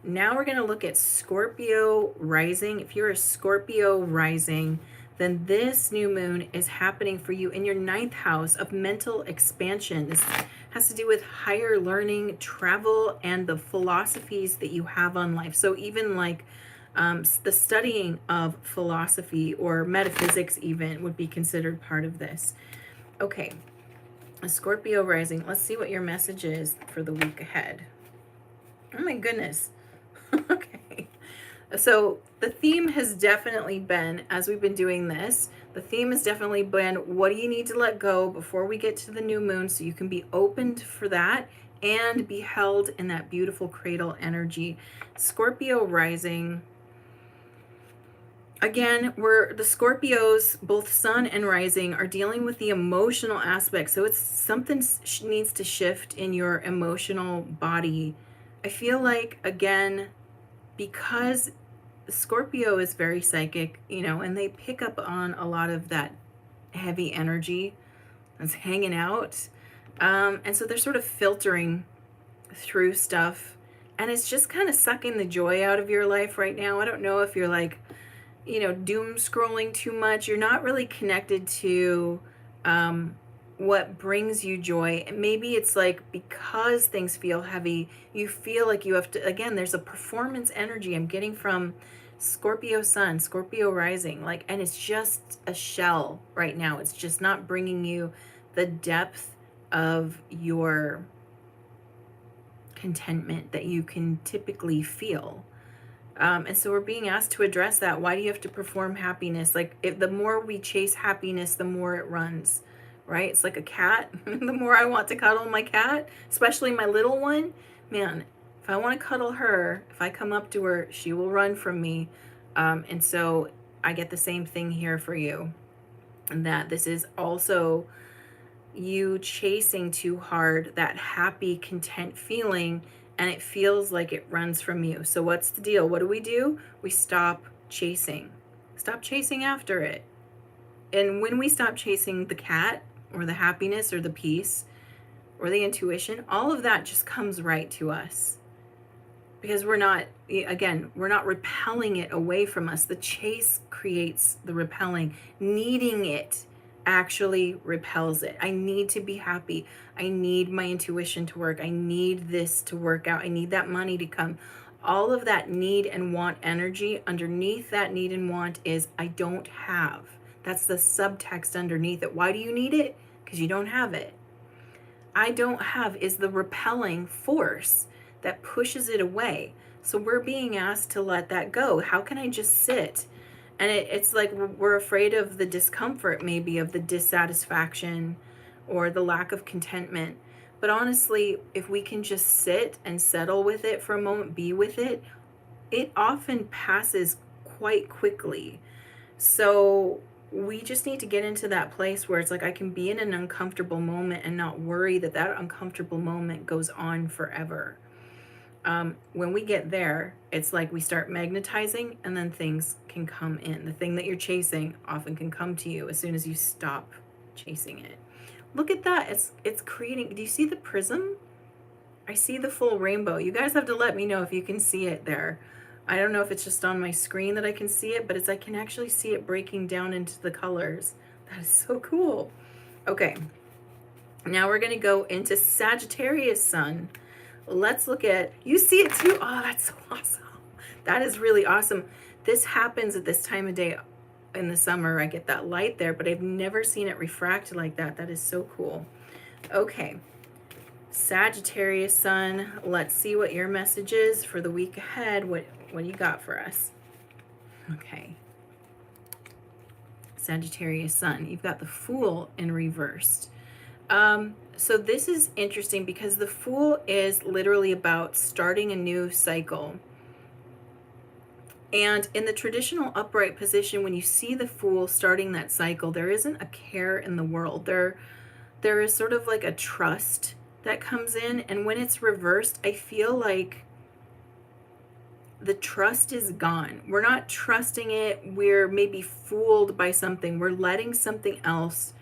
Now we're going to look at Scorpio rising. If you're a Scorpio rising, then this new moon is happening for you in your 9th house of mental expansion. This has to do with higher learning, travel, and the philosophies that you have on life. So even like the studying of philosophy or metaphysics even would be considered part of this. Okay, a Scorpio rising. Let's see what your message is for the week ahead. Oh my goodness. Okay, so the theme has definitely been, as we've been doing this, the theme has definitely been, what do you need to let go before we get to the new moon, so you can be opened for that and be held in that beautiful cradle energy. Scorpio rising. Again, the Scorpios, both sun and rising, are dealing with the emotional aspect. So it's something needs to shift in your emotional body. I feel like, again, because Scorpio is very psychic, and they pick up on a lot of that heavy energy that's hanging out. And so they're sort of filtering through stuff, and it's just kind of sucking the joy out of your life right now. I don't know if you're like, doom scrolling too much. You're not really connected to what brings you joy. And maybe it's like, because things feel heavy, you feel like you have to, again, there's a performance energy I'm getting from Scorpio sun, Scorpio rising, like, and it's just a shell right now. It's just not bringing you the depth of your contentment that you can typically feel. And so we're being asked to address that. Why do you have to perform happiness? Like, if the more we chase happiness, the more it runs, right? It's like a cat. The more I want to cuddle my cat, especially my little one, man, if I want to cuddle her, if I come up to her, she will run from me. And so I get the same thing here for you. And that this is also you chasing too hard that happy, content feeling, and it feels like it runs from you. So what's the deal? What do? We stop chasing. Stop chasing after it. And when we stop chasing the cat or the happiness or the peace or the intuition, all of that just comes right to us. Because we're not repelling it away from us. The chase creates the repelling. Needing it actually repels it. I need to be happy. I need my intuition to work. I need this to work out. I need that money to come. All of that need and want energy, underneath that need and want is I don't have. That's the subtext underneath it. Why do you need it? Because you don't have it. I don't have is the repelling force that pushes it away. So we're being asked to let that go. How can I just sit? And it's like we're afraid of the discomfort, maybe of the dissatisfaction or the lack of contentment. But honestly, if we can just sit and settle with it for a moment, be with it, it often passes quite quickly. So we just need to get into that place where it's like I can be in an uncomfortable moment and not worry that that uncomfortable moment goes on forever. When we get there, it's like we start magnetizing and then things can come in. The thing that you're chasing often can come to you as soon as you stop chasing it. Look at that. It's creating, do you see the prism? I see the full rainbow. You guys have to let me know if you can see it there. I don't know if it's just on my screen that I can see it, but I can actually see it breaking down into the colors. That is so cool. Okay, now we're gonna go into Sagittarius Sun. Let's look at, you see it too? Oh, that's so awesome. That is really awesome. This happens at this time of day in the summer. I get that light there, but I've never seen it refract like that. That is so cool. Okay, Sagittarius Sun, let's see what your message is for the week ahead. What do you got for us? Okay. Sagittarius Sun, you've got the Fool in reversed. So this is interesting because the Fool is literally about starting a new cycle. And in the traditional upright position, when you see the Fool starting that cycle, there isn't a care in the world. There is sort of like a trust that comes in. And when it's reversed, I feel like the trust is gone. We're not trusting it. We're maybe fooled by something. We're letting something else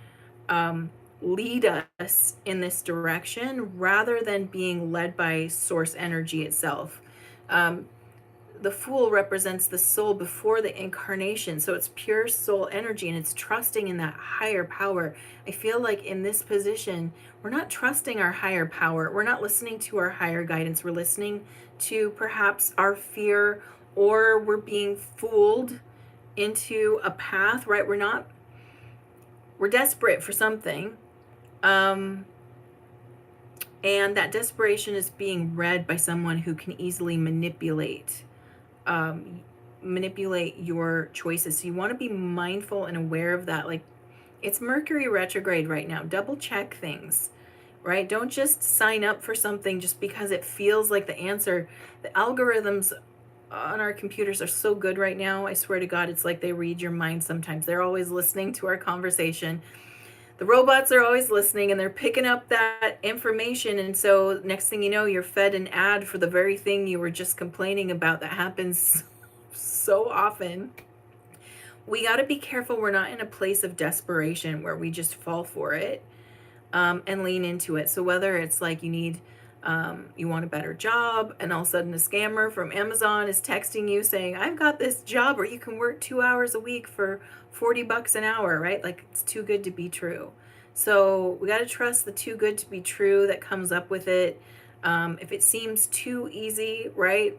lead us in this direction rather than being led by source energy itself. The Fool represents the soul before the incarnation. So it's pure soul energy and it's trusting in that higher power. I feel like in this position, we're not trusting our higher power. We're not listening to our higher guidance. We're listening to perhaps our fear, or we're being fooled into a path, right? We're desperate for something. And that desperation is being read by someone who can easily manipulate your choices. So you want to be mindful and aware of that. Like, it's Mercury retrograde right now. Double check things, right? Don't just sign up for something just because it feels like the answer. The algorithms on our computers are so good right now. I swear to God, it's like they read your mind sometimes. They're always listening to our conversation. The robots are always listening and they're picking up that information. And so next thing you know, you're fed an ad for the very thing you were just complaining about. That happens so often. We got to be careful we're not in a place of desperation where we just fall for it and lean into it. So whether it's like you want a better job and all of a sudden a scammer from Amazon is texting you saying, I've got this job where you can work 2 hours a week for $40 an hour, right? Like, it's too good to be true. So we got to trust the too good to be true that comes up with it. If it seems too easy, right?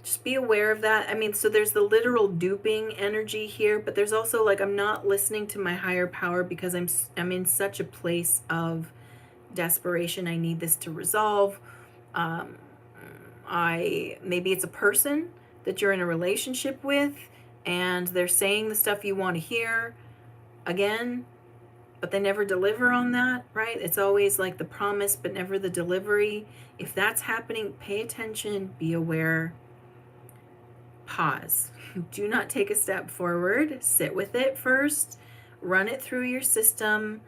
Just be aware of that. I mean, so there's the literal duping energy here, but there's also like, I'm not listening to my higher power because I'm in such a place of desperation. I need this to resolve. Maybe it's a person that you're in a relationship with and they're saying the stuff you want to hear again, but they never deliver on that, right? It's always like the promise, but never the delivery. If that's happening, pay attention, be aware, pause. Do not take a step forward. Sit with it first, run it through your system,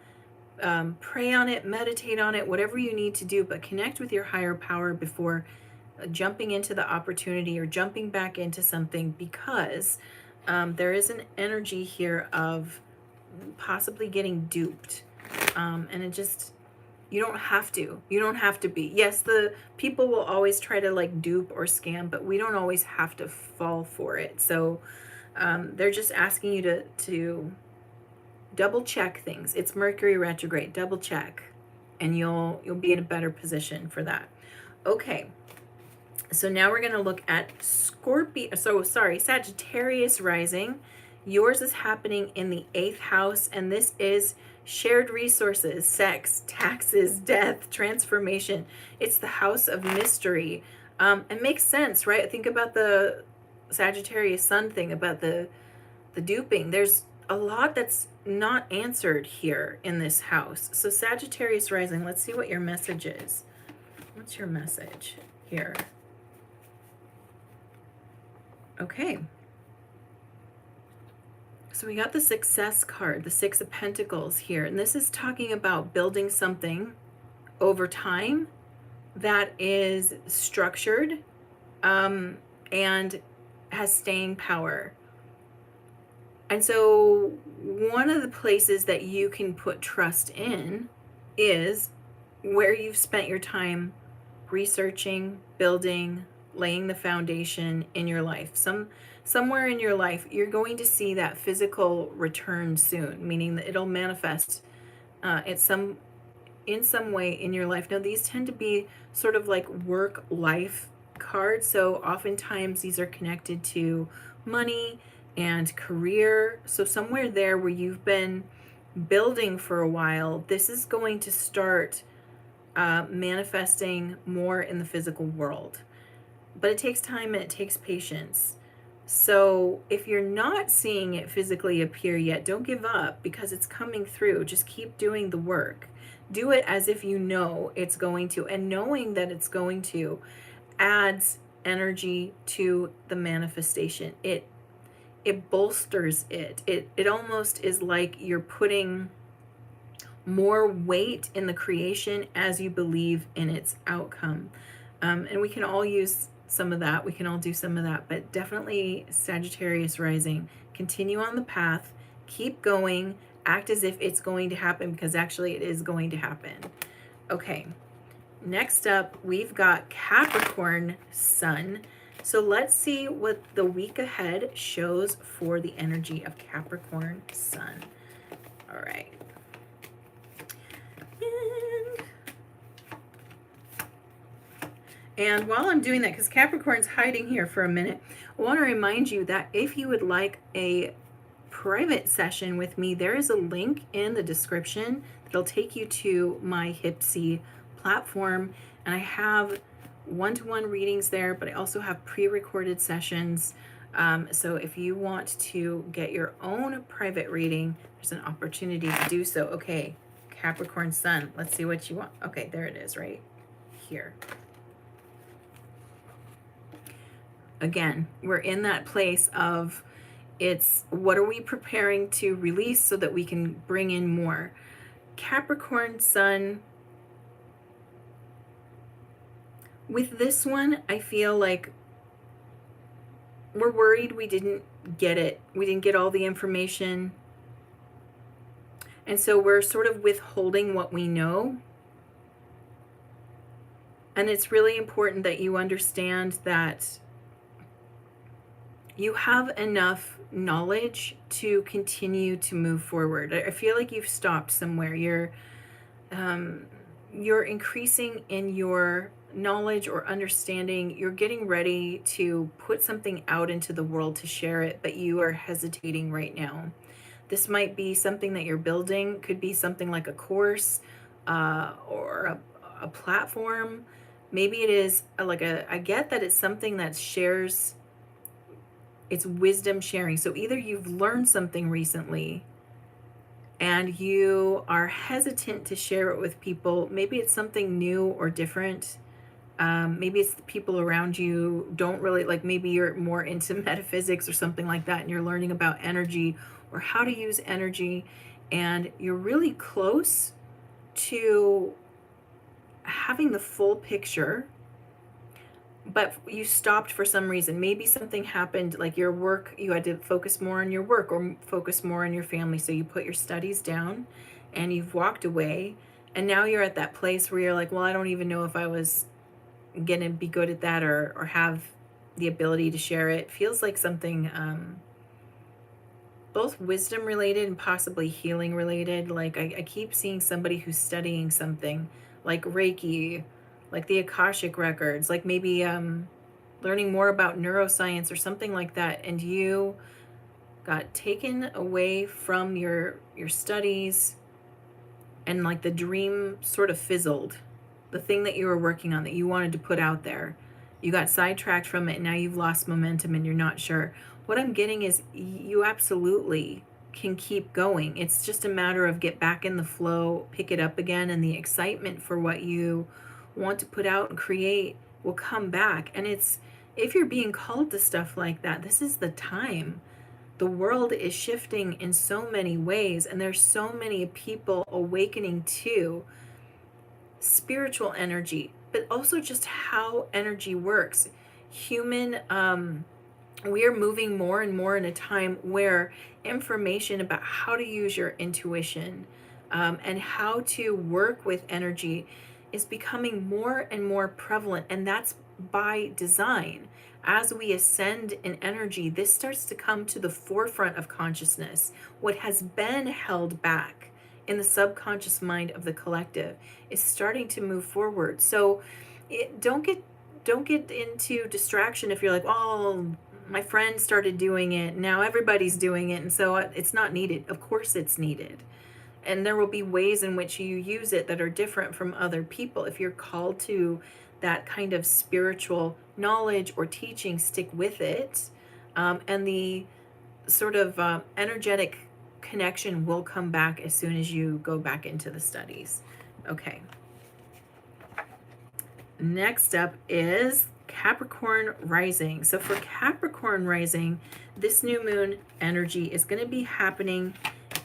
pray on it, meditate on it, whatever you need to do, but connect with your higher power before jumping into the opportunity or jumping back into something, because there is an energy here of possibly getting duped. And it just, you don't have to be. Yes, the people will always try to like dupe or scam, but we don't always have to fall for it. So they're just asking you to double check things. It's Mercury retrograde. Double check, and you'll be in a better position for that. Okay. So now we're going to look at Sagittarius rising. Yours is happening in the 8th house, and this is shared resources, sex, taxes, death, transformation. It's the house of mystery. It makes sense, right? Think about the Sagittarius sun thing about the duping. There's a lot that's not answered here in this house. So Sagittarius rising, let's see what your message is. What's your message here? Okay. So we got the Success card, the Six of Pentacles here, and this is talking about building something over time that is structured, and has staying power. And so one of the places that you can put trust in is where you've spent your time researching, building, laying the foundation in your life. Somewhere in your life, you're going to see that physical return soon, meaning that it'll manifest in some way in your life. Now, these tend to be sort of like work life cards. So oftentimes these are connected to money and career. So somewhere there where you've been building for a while, this is going to start manifesting more in the physical world. But it takes time and it takes patience. So if you're not seeing it physically appear yet, don't give up, because it's coming through. Just keep doing the work. Do it as if you know it's going to, and knowing that it's going to adds energy to the manifestation. It bolsters it. It almost is like you're putting more weight in the creation as you believe in its outcome. And we can all use some of that. We can all do some of that, but definitely Sagittarius rising. Continue on the path, keep going, act as if it's going to happen, because actually it is going to happen. Okay, next up, we've got Capricorn Sun. So let's see what the week ahead shows for the energy of Capricorn Sun. All right. And while I'm doing that, because Capricorn's hiding here for a minute, I want to remind you that if you would like a private session with me, there is a link in the description that'll take you to my Hipsy platform. And I have one-to-one readings there, but I also have pre-recorded sessions. So if you want to get your own private reading, there's an opportunity to do so. Okay, Capricorn Sun, let's see what you want. Okay, there it is right here. Again, we're in that place of it's what are we preparing to release so that we can bring in more. Capricorn Sun, with this one, I feel like we're worried we didn't get it. We didn't get all the information. And so we're sort of withholding what we know. And it's really important that you understand that you have enough knowledge to continue to move forward. I feel like you've stopped somewhere. You're increasing in your knowledge or understanding. You're getting ready to put something out into the world to share it, but you are hesitating right now. This might be something that you're building, could be something like a course or a platform. Maybe it is I get that it's something that shares, it's wisdom sharing. So either you've learned something recently and you are hesitant to share it with people. Maybe it's something new or different. Maybe it's the people around you don't really like, maybe you're more into metaphysics or something like that, and you're learning about energy or how to use energy, and you're really close to having the full picture, but you stopped for some reason. Maybe something happened, like your work, you had to focus more on your work or focus more on your family. So you put your studies down and you've walked away. And now you're at that place where you're like, well, I don't even know if I was going to be good at that or have the ability to share it. Feels like something both wisdom related and possibly healing related. Like I keep seeing somebody who's studying something like Reiki, like the Akashic records, like maybe learning more about neuroscience or something like that, and you got taken away from your studies, and like the dream sort of fizzled. The thing that you were working on that you wanted to put out there, you got sidetracked from it, and now you've lost momentum and you're not sure. What I'm getting is you absolutely can keep going. It's just a matter of get back in the flow, pick it up again, and the excitement for what you want to put out and create will come back. And it's, if you're being called to stuff like that, this is the time. The world is shifting in so many ways, and there's so many people awakening to spiritual energy, but also just how energy works. Human, we are moving more and more in a time where information about how to use your intuition, and how to work with energy is becoming more and more prevalent, and that's by design. As we ascend in energy, this starts to come to the forefront of consciousness. What has been held back in the subconscious mind of the collective is starting to move forward. So don't get into distraction if you're like, oh, my friend started doing it, now everybody's doing it, and so it's not needed. Of course it's needed. And there will be ways in which you use it that are different from other people. If you're called to that kind of spiritual knowledge or teaching, stick with it. And the sort of energetic connection will come back as soon as you go back into the studies. Okay. Next up is Capricorn rising. So for Capricorn rising, this new moon energy is going to be happening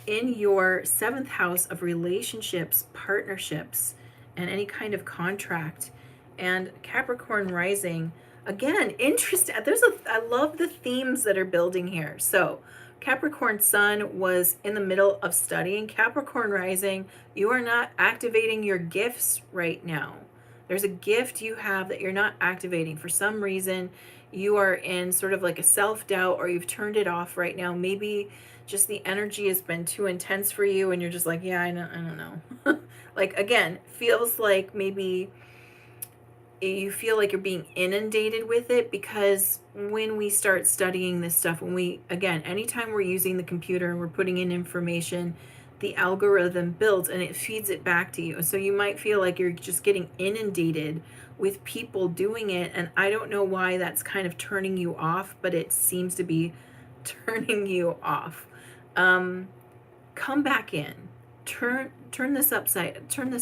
in your 7th house of relationships, partnerships, and any kind of contract. And Capricorn rising, again, interesting. I love the themes that are building here. So Capricorn sun was in the middle of studying. Capricorn rising, you are not activating your gifts right now. There's a gift you have that you're not activating. For some reason, you are in sort of like a self-doubt, or you've turned it off right now. Maybe just the energy has been too intense for you and you're just like, yeah, I don't know. Like, again, feels like maybe you feel like you're being inundated with it, because when we start studying this stuff, again, anytime we're using the computer and we're putting in information, the algorithm builds and it feeds it back to you. So you might feel like you're just getting inundated with people doing it. And I don't know why that's kind of turning you off, but it seems to be turning you off. Come back in, turn this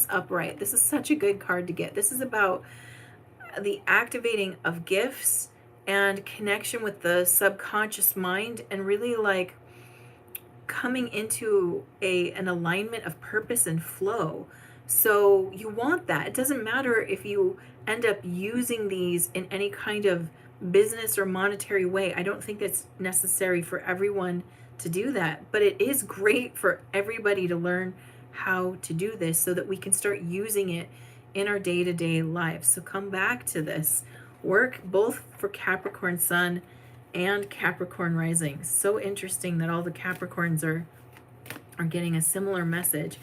upright. This is such a good card to get. This is about the activating of gifts and connection with the subconscious mind, and really like coming into an alignment of purpose and flow. So you want that. It doesn't matter if you end up using these in any kind of business or monetary way. I don't think that's necessary for everyone to do that, but it is great for everybody to learn how to do this so that we can start using it in our day-to-day lives. So come back to this work both for Capricorn sun and Capricorn rising. So interesting that all the Capricorns are getting a similar message.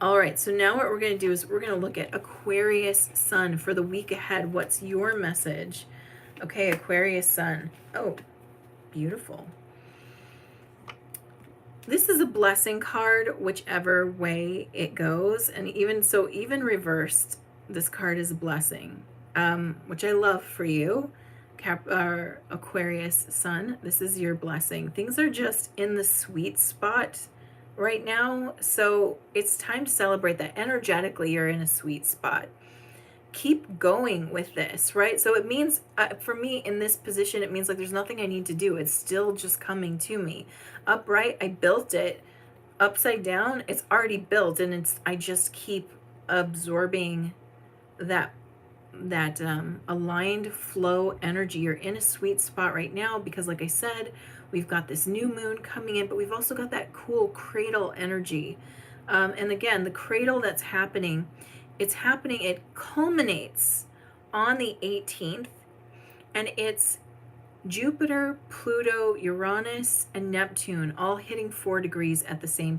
All right, so now what we're going to do is we're going to look at Aquarius sun for the week ahead. What's your message? Okay, Aquarius sun. Oh, beautiful. This is a blessing card, whichever way it goes. And even reversed, this card is a blessing, which I love for you, Aquarius sun. This is your blessing. Things are just in the sweet spot right now. So it's time to celebrate that. Energetically, you're in a sweet spot. Keep going with this, right? So it means, for me in this position, it means like there's nothing I need to do. It's still just coming to me. Upright, I built it. Upside down, it's already built, and I just keep absorbing that aligned flow energy. You're in a sweet spot right now because, like I said, we've got this new moon coming in, but we've also got that cool cradle energy. And again, the cradle that's happening, it culminates on the 18th, and it's Jupiter, Pluto, Uranus, and Neptune all hitting 4 degrees at the same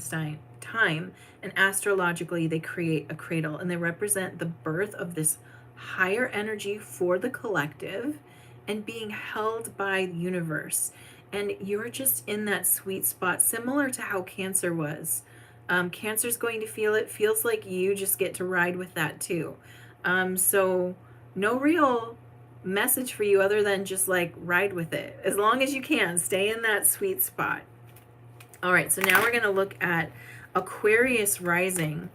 time. And astrologically, they create a cradle, and they represent the birth of this higher energy for the collective and being held by the universe. And you're just in that sweet spot, similar to how Cancer was. Cancer's going to feel it. Feels like you just get to ride with that too. So no real message for you other than just like ride with it as long as you can. Stay in that sweet spot. All right, so now we're going to look at Aquarius rising.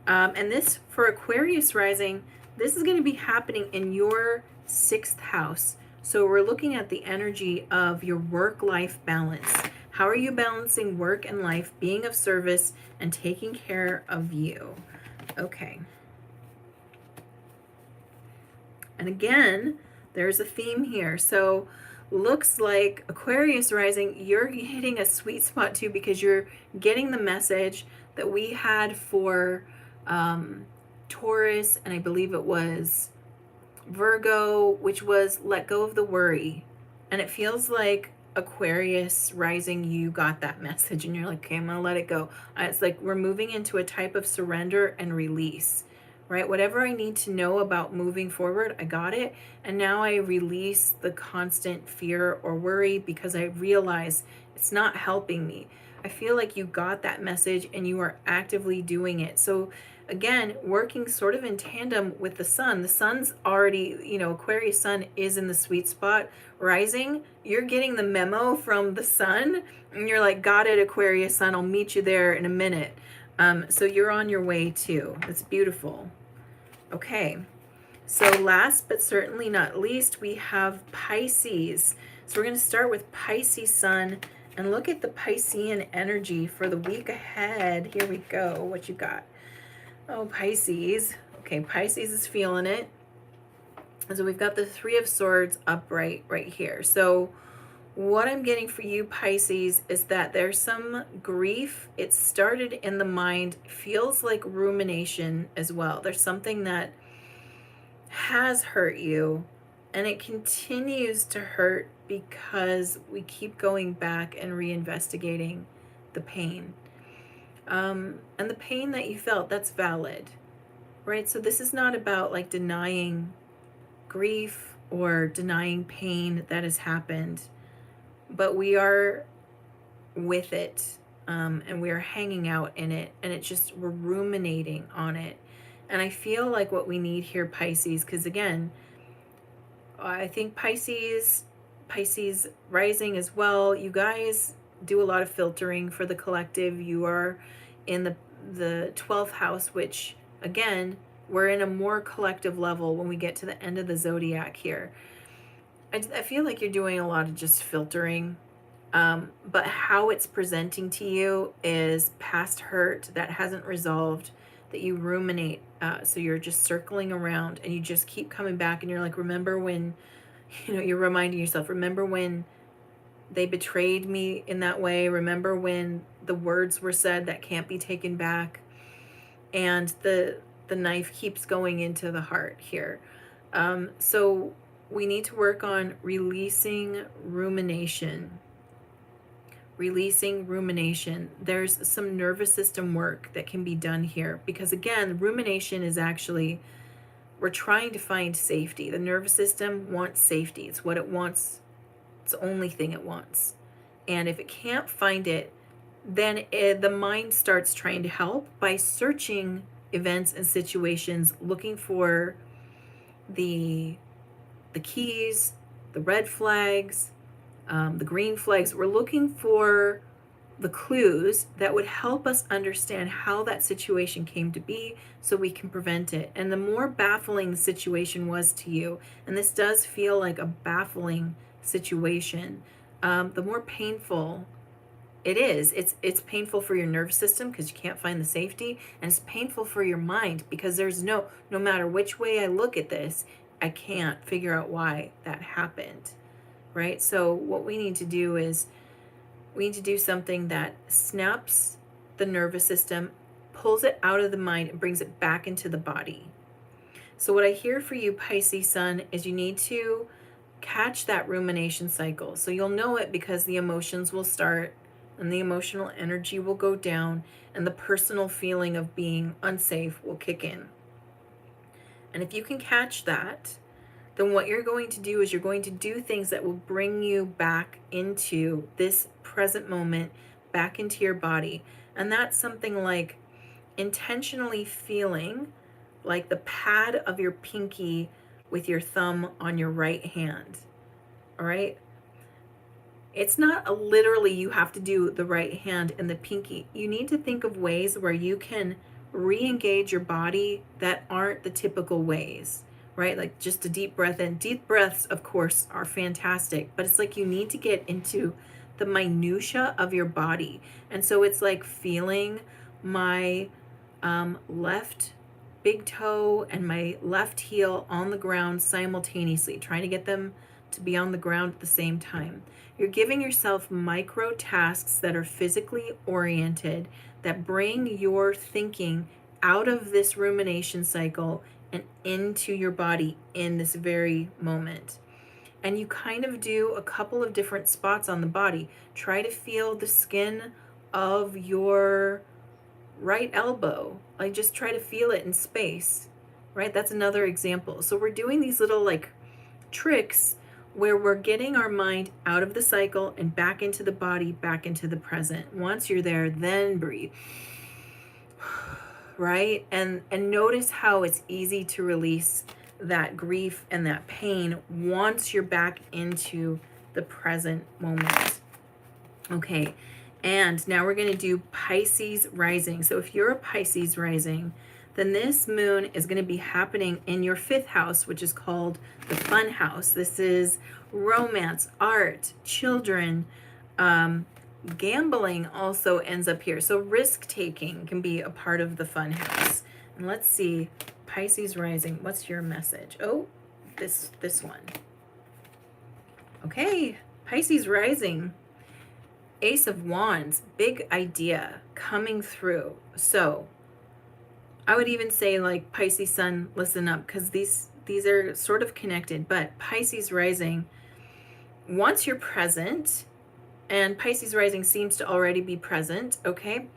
And this, for Aquarius rising, this is going to be happening in your 6th house. So we're looking at the energy of your work-life balance. How are you balancing work and life, being of service, and taking care of you? Okay. And again, there's a theme here. So looks like Aquarius rising, you're hitting a sweet spot too, because you're getting the message that we had for Taurus, and I believe it was Virgo, which was let go of the worry. And it feels like Aquarius rising, you got that message and you're like, okay, I'm gonna let it go. It's like we're moving into a type of surrender and release, right? Whatever I need to know about moving forward, I got it. And now I release the constant fear or worry because I realize it's not helping me. I feel like you got that message and you are actively doing it. So again, working sort of in tandem with the sun. The sun's already, Aquarius sun is in the sweet spot. Rising, you're getting the memo from the sun and you're like, got it, Aquarius sun, I'll meet you there in a minute. So you're on your way too. That's beautiful. Okay, so last but certainly not least, we have Pisces. So we're going to start with Pisces sun and look at the Piscean energy for the week ahead. Here we go. What you got? Oh, Pisces. Okay, Pisces is feeling it. So we've got the Three of Swords upright right here. So what I'm getting for you, Pisces, is that there's some grief. It started in the mind, feels like rumination as well. There's something that has hurt you and it continues to hurt because we keep going back and reinvestigating the pain. And the pain that you felt, that's valid, right? So this is not about like denying grief or denying pain that has happened, but we are with it, and we are hanging out in it, and it's just, we're ruminating on it. And I feel like what we need here, Pisces, because again, I think Pisces rising as well, you guys do a lot of filtering for the collective. You are in the 12th house, which again, we're in a more collective level when we get to the end of the zodiac here. I feel like you're doing a lot of just filtering, but how it's presenting to you is past hurt that hasn't resolved, that you ruminate. So you're just circling around and you just keep coming back and you're like, remember when, you're reminding yourself, remember when they betrayed me in that way? Remember when the words were said that can't be taken back? And the knife keeps going into the heart here. So we need to work on releasing rumination. Releasing rumination. There's some nervous system work that can be done here because again, rumination is actually, we're trying to find safety. The nervous system wants safety. It's what it wants. It's the only thing it wants. And if it can't find it, then the mind starts trying to help by searching events and situations, looking for the keys, the red flags, the green flags. We're looking for the clues that would help us understand how that situation came to be so we can prevent it. And the more baffling the situation was to you, and this does feel like a baffling situation, the more painful it is. It's painful for your nervous system because you can't find the safety, and it's painful for your mind because there's no matter which way I look at this, I can't figure out why that happened, right? So what we need to do is we need to do something that snaps the nervous system, pulls it out of the mind, and brings it back into the body. So what I hear for you, Pisces sun, is you need to catch that rumination cycle. So you'll know it because the emotions will start and the emotional energy will go down and the personal feeling of being unsafe will kick in. And if you can catch that, then what you're going to do is you're going to do things that will bring you back into this present moment, back into your body. And that's something like intentionally feeling like the pad of your pinky with your thumb on your right hand. All right? It's not a literally you have to do the right hand and the pinky. You need to think of ways where you can re-engage your body that aren't the typical ways, right? Like just a deep breath in. Deep breaths, of course, are fantastic, but it's like you need to get into the minutia of your body. And so it's like feeling my left big toe and my left heel on the ground simultaneously, trying to get them to be on the ground at the same time. You're giving yourself micro tasks that are physically oriented, that bring your thinking out of this rumination cycle and into your body in this very moment. And you kind of do a couple of different spots on the body. Try to feel the skin of your right elbow. Like, just try to feel it in space, right? That's another example. So we're doing these little like tricks where we're getting our mind out of the cycle and back into the body, back into the present. Once you're there, then breathe. Right? And notice how it's easy to release that grief and that pain once you're back into the present moment. Okay. And now we're going to do Pisces rising. So if you're a Pisces rising, then this moon is going to be happening in your 5th house, which is called the fun house. This is romance, art, children, gambling also ends up here. So risk taking can be a part of the fun house. And let's see, Pisces rising, what's your message? Oh, this one. Okay, Pisces rising. Ace of Wands, big idea coming through. So I would even say like Pisces sun, listen up, because these are sort of connected. But Pisces rising, once you're present, and Pisces rising seems to already be present, okay?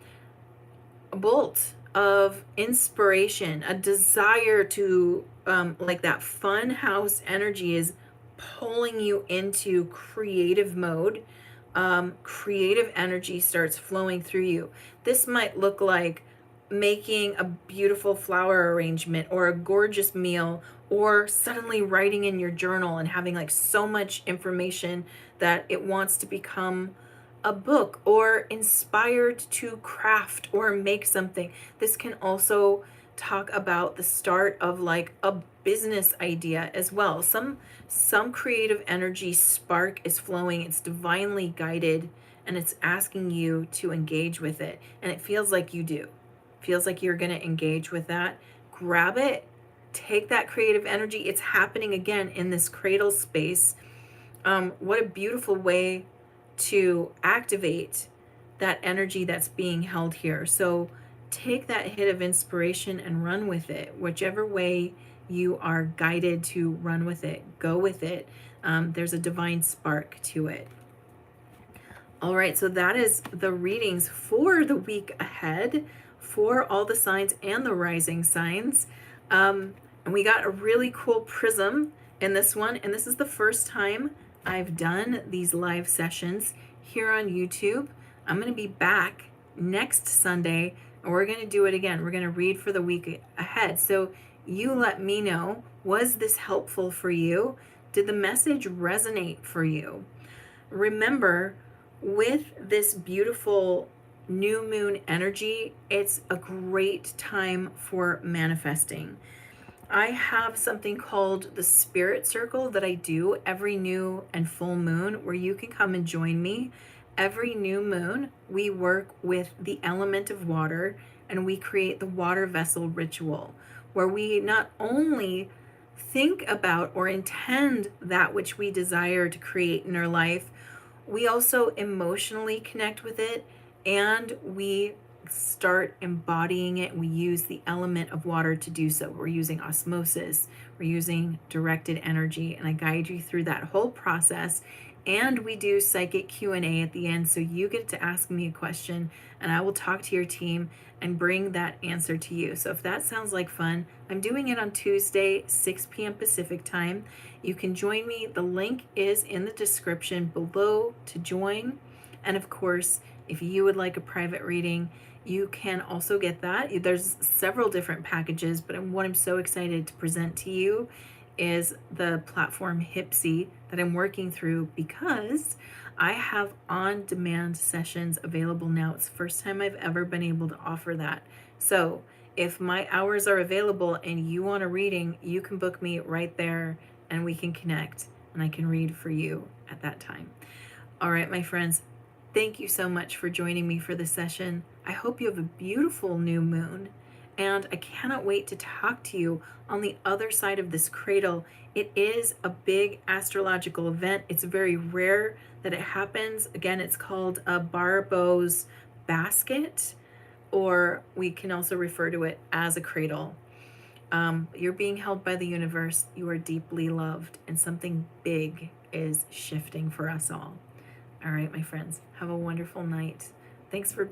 A bolt of inspiration, a desire to, like that fun house energy is pulling you into creative mode. Creative energy starts flowing through you. This might look like making a beautiful flower arrangement or a gorgeous meal, or suddenly writing in your journal and having like so much information that it wants to become a book, or inspired to craft or make something. This can also talk about the start of like a business idea as well. Some creative energy spark is flowing. It's divinely guided and it's asking you to engage with it. And it feels like you do. Feels like you're going to engage with that. Grab it. Take that creative energy. It's happening again in this cradle space. What a beautiful way to activate that energy that's being held here. So take that hit of inspiration and run with it. Whichever way you are guided to run with it, go with it. There's a divine spark to it. All right, so that is the readings for the week ahead for all the signs and the rising signs. And we got a really cool prism in this one. And this is the first time I've done these live sessions here on YouTube. I'm going to be back next Sunday and we're going to do it again. We're going to read for the week ahead. So you let me know, was this helpful for you? Did the message resonate for you? Remember, with this beautiful new moon energy, it's a great time for manifesting. I have something called the Spirit Circle that I do every new and full moon, where you can come and join me. Every new moon, we work with the element of water and we create the water vessel ritual, where we not only think about or intend that which we desire to create in our life, we also emotionally connect with it and we start embodying it. We use the element of water to do so. We're using osmosis, we're using directed energy, and I guide you through that whole process. And we do psychic Q&A at the end, so you get to ask me a question and I will talk to your team and bring that answer to you. So if that sounds like fun, I'm doing it on Tuesday, 6 p.m. Pacific time. You can join me. The link is in the description below to join. And of course, if you would like a private reading, you can also get that. There's several different packages, but what I'm so excited to present to you is the platform Hipsy that I'm working through, because I have on-demand sessions available now. It's the first time I've ever been able to offer that. So if my hours are available and you want a reading, you can book me right there and we can connect and I can read for you at that time. All right, my friends, Thank you so much for joining me for this session. I hope you have a beautiful new moon, and I cannot wait to talk to you on the other side of this cradle. It is a big astrological event. It's very rare that it happens. Again, it's called a Barbeau's basket, or we can also refer to it as a cradle. You're being held by the universe. You are deeply loved, and something big is shifting for us all. All right, my friends, have a wonderful night. Thanks for